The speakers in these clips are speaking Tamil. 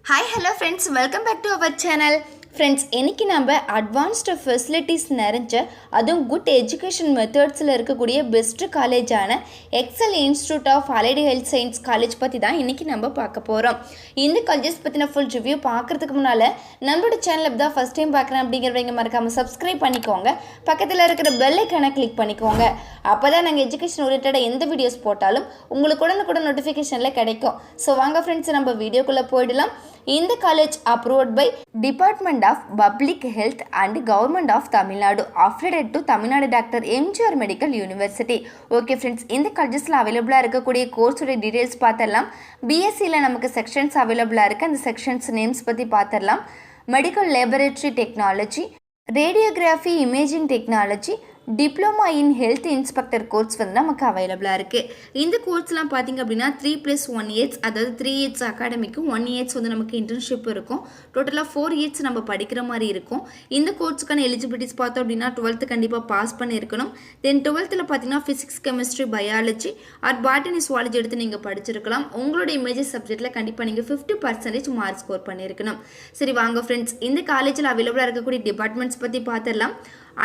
Hi, hello friends, welcome back to our channel. Friends இன்றைக்கி நம்ம அட்வான்ஸ்டு ஃபெசிலிட்டிஸ் நிறைஞ்ச அதுவும் குட் எஜுகேஷன் மெத்தட்ஸில் இருக்கக்கூடிய பெஸ்ட்டு காலேஜான Excel institute of allied health science college பற்றி தான் இன்றைக்கி நம்ம பார்க்க போகிறோம். இந்த காலேஜஸ் பற்றின ஃபுல் ரிவ்யூ பார்க்குறதுக்கு முன்னால் நம்மளோட சேனல் தான் ஃபஸ்ட் டைம் பார்க்குறேன் அப்படிங்கிறவங்க மறக்காமல் சப்ஸ்கிரைப் பண்ணிக்கோங்க. பக்கத்தில் இருக்கிற பெல் ஐக்கானை கிளிக் பண்ணிக்கோங்க. அப்போ தான் நாங்கள் எஜுகேஷன் ஓரியன்டாக எந்த வீடியோஸ் போட்டாலும் உங்களுக்கு உடனுக்குடன் நோட்டிஃபிகேஷனில் கிடைக்கும். ஸோ வாங்க ஃப்ரெண்ட்ஸ் நம்ம வீடியோக்குள்ளே போயிடலாம். இந்த college approved by department of Public Health and Government of Tamil Nadu, affiliated to Tamil Nadu Dr. MGR Medical University. Okay friends, இந்த காலேஜஸ்ல அவைலபிளா இருக்கக்கூடிய கோர்ஸோட டீடைல்ஸ் பார்த்தரலாம். BSc-ல நமக்கு செக்ஷன்ஸ் அவைலபிளா இருக்கு. அந்த செக்ஷன்ஸ் நேம்ஸ் பத்தி பார்த்தரலாம். Medical laboratory technology, radiography imaging technology, diploma in health inspector course வந்து நமக்கு அவைலபிளாக இருக்குது. இந்த கோர்ஸ்லாம் பார்த்திங்க அப்படின்னா 3+1 இயர்ஸ், அதாவது 3 இயர்ஸ் அகாடமிக்கும் 1 இயர்ஸ் வந்து நமக்கு இன்டர்ன்ஷிப் இருக்கும். டோட்டலாக 4 இயர்ஸ் நம்ம படிக்கிற மாதிரி இருக்கும். இந்த கோர்ஸுக்கான எலிஜிபிலிட்டிஸ் பார்த்தோம் அப்படின்னா 12th கண்டிப்பாக பாஸ் பண்ணியிருக்கணும். தென் 12th பார்த்தீங்கன்னா physics, chemistry, biology R botany, zoology எடுத்து நீங்கள் படிச்சிருக்கலாம். உங்களோட இமேஜஸ் சப்ஜெக்டில் கண்டிப்பாக நீங்கள் 50% மார்க் ஸ்கோர் பண்ணியிருக்கணும். சரி வாங்க ஃப்ரெண்ட்ஸ், இந்த காலேஜில் அவைலபிளாக இருக்கக்கூடிய டிபார்ட்மெண்ட்ஸ் பற்றி பார்த்துடலாம்.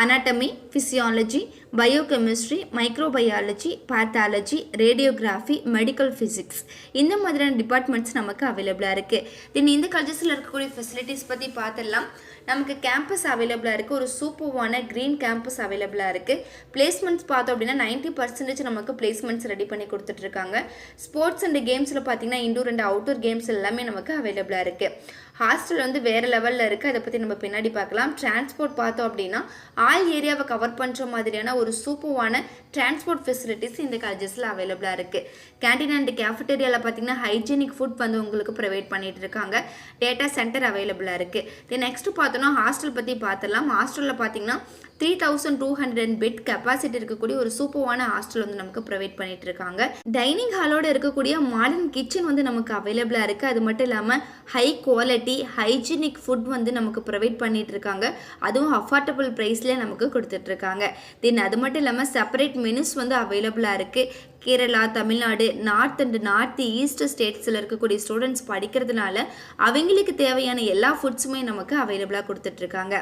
anatomy, physiology, biochemistry, microbiology, pathology, radiography, medical physics இந்த மாதிரியான டிபார்ட்மெண்ட்ஸ் நமக்கு அவைலபிளாக இருக்குது. தென் இந்த காலேஜஸில் இருக்கக்கூடிய ஃபெசிலிட்டிஸ் பற்றி பார்த்துடலாம். நமக்கு கேம்பஸ் அவைலபிளாக இருக்குது. ஒரு சூப்பர்வான க்ரீன் கேம்பஸ் அவைலபிளாக இருக்குது. பிளேஸ்மெண்ட்ஸ் பார்த்தோம் அப்படின்னா 90% நமக்கு பிளேஸ்மெண்ட்ஸ் ரெடி பண்ணி கொடுத்துட்ருக்காங்க. ஸ்போர்ட்ஸ் அண்ட் கேம்ஸில் பார்த்தீங்கன்னா இன்டோர் அண்ட் அவுட்டோர் கேம்ஸ் எல்லாமே நமக்கு அவைலபிளாக இருக்குது. ஹாஸ்டல் வந்து வேறு லெவலில் இருக்குது. அதை பற்றி நம்ம பின்னாடி பார்க்கலாம். டிரான்ஸ்போர்ட் பார்த்தோம் அப்படின்னா ஆல் ஏரியாவை கவர் பண்ணுற மாதிரியான ஒரு சூப்பர்வான டிரான்ஸ்போர்ட் ஃபெசிலிட்டிஸ் இந்த காலேஜஸில் அவைலபிளாக இருக்குது. கேன்டீன் அண்ட் கேஃபிட்டேரியாவில் பார்த்தீங்கன்னா ஹைஜீனிக் ஃபுட் வந்து உங்களுக்கு ப்ரொவைட் பண்ணிட்டு இருக்காங்க. டேட்டா சென்டர் அவைலபிளாக இருக்குது. தென் நெக்ஸ்ட் பார்த்தோன்னா ஹாஸ்டல் பற்றி பார்த்துடலாம். ஹாஸ்டலில் பார்த்தீங்கன்னா 3200 பெட் கெப்பாசிட்டி இருக்கக்கூடிய ஒரு சூப்பர்வான ஹாஸ்டல் வந்து நமக்கு ப்ரொவைட் பண்ணிட்டு இருக்காங்க. டைனிங் ஹாலோட இருக்கக்கூடிய மாடர்ன் கிச்சன் வந்து நமக்கு அவைலபிளாக இருக்குது. அது மட்டும் இல்லாமல் ஹை குவாலிட்டி ஹைஜீனிக் ஃபுட் வந்து நமக்கு ப்ரொவைட் பண்ணிட்டு இருக்காங்க. அதுவும் அஃபோர்டபுள் ப்ரைஸ்லேயே நமக்கு கொடுத்துட்ருக்காங்க. தென் அது மட்டும் இல்லாமல் செப்பரேட் மெனுஸ் வந்து அவைலபிளாக இருக்குது. Kerala, Tamil Nadu, north and north east ஸ்டேட்ஸில் இருக்கக்கூடிய ஸ்டூடெண்ட்ஸ் படிக்கிறதுனால அவங்களுக்கு தேவையான எல்லா ஃபுட்ஸுமே நமக்கு அவைலபிளாக கொடுத்துட்ருக்காங்க.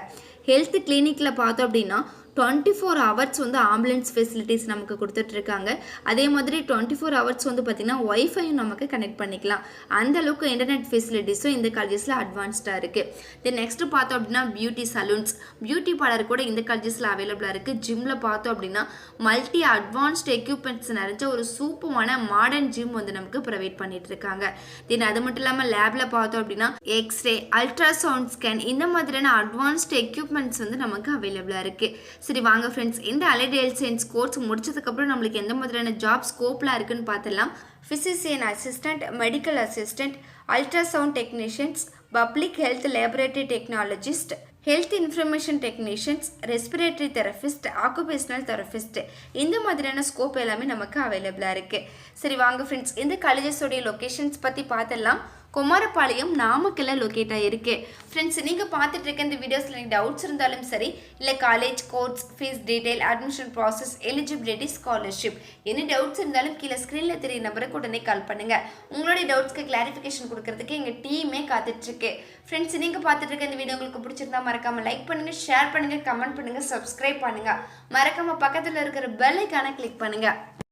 ஹெல்த் கிளினிக்கில் பார்த்தோம் அப்படின்னா 24 ஹவர்ஸ் வந்து ஆம்புலன்ஸ் ஃபெசிலிட்டிஸ் நமக்கு கொடுத்துட்ருக்காங்க. அதே மாதிரி 24 ஹவர்ஸ் வந்து பார்த்திங்கன்னா ஒய்ஃபையும் நமக்கு கனெக்ட் பண்ணிக்கலாம். அந்த அளவுக்கு இன்டர்நெட் ஃபெசிலிட்டிஸும் இந்த காலேஜஸில் அட்வான்ஸ்டாக இருக்குது. தென் நெக்ஸ்ட்டு பார்த்தோம் அப்படின்னா பியூட்டி சலூன்ஸ், பியூட்டி பார்லர் கூட இந்த காலேஜஸில் அவைலபிளாக இருக்குது. ஜிம்மில் பார்த்தோம் அப்படின்னா மல்டி அட்வான்ஸ்டு எக்யூப்மெண்ட்ஸ் நிறைஞ்ச ஒரு சூப்பரான மாடர்ன் ஜிம் வந்து நமக்கு ப்ரொவைட் பண்ணிட்டு இருக்காங்க. தென் அது மட்டும் இல்லாமல் லேபில் பார்த்தோம் அப்படின்னா எக்ஸ்ரே, அல்ட்ராசவுண்ட் ஸ்கேன் இந்த மாதிரியான அட்வான்ஸ்டு எக்யூப்மெண்ட்ஸ் வந்து நமக்கு அவைலபிளாக இருக்குது. சரி வாங்க ஃப்ரெண்ட்ஸ், இந்த அலைடு ஹெல்த் சயின்ஸ் கோர்ஸ் முடிச்சதுக்கப்புறம் நம்மளுக்கு எந்த மாதிரியான ஜாப் ஸ்கோப்லாம் இருக்குன்னு பார்த்துடலாம். Physician assistant, medical assistant, ultrasound technicians, public health laboratory technologist, health information technicians, respiratory therapist, occupational therapist இந்த மாதிரியான ஸ்கோப் எல்லாமே நமக்கு அவைலபிளாக இருக்குது. சரி வாங்க ஃப்ரெண்ட்ஸ், இந்த காலேஜஸோடைய லொக்கேஷன்ஸ் பற்றி பார்த்துடலாம். கொமாரபாளையம், நாமக்கல்ல லொக்கேட் ஆகிருக்கு. ஃப்ரெண்ட்ஸ், நீங்கள் பார்த்துட்டு இருக்க இந்த வீடியோஸில் எனக்கு டவுட்ஸ் இருந்தாலும் சரி, இல்லை college course, fees detail, admission process, eligibility, scholarship என்ன டவுட்ஸ் இருந்தாலும் கீழே ஸ்க்ரீனில் தெரிய நம்பருக்கு உடனே கால் பண்ணுங்கள். உங்களுடைய டவுட்ஸ்க்கு கிளாரிஃபிகேஷன் கொடுக்கறதுக்கு எங்கள் டீமே காத்துட்ருக்கு. ஃப்ரெண்ட்ஸ், நீங்கள் பார்த்துட்டு இருக்க இந்த வீடியோ உங்களுக்கு பிடிச்சிருந்தா மறக்காமல் லைக் பண்ணுங்கள், ஷேர் பண்ணுங்கள், கமெண்ட் பண்ணுங்கள், சப்ஸ்கிரைப் பண்ணுங்கள். மறக்காமல் பக்கத்தில் இருக்கிற பெல் ஐக்கானை கிளிக் பண்ணுங்கள்.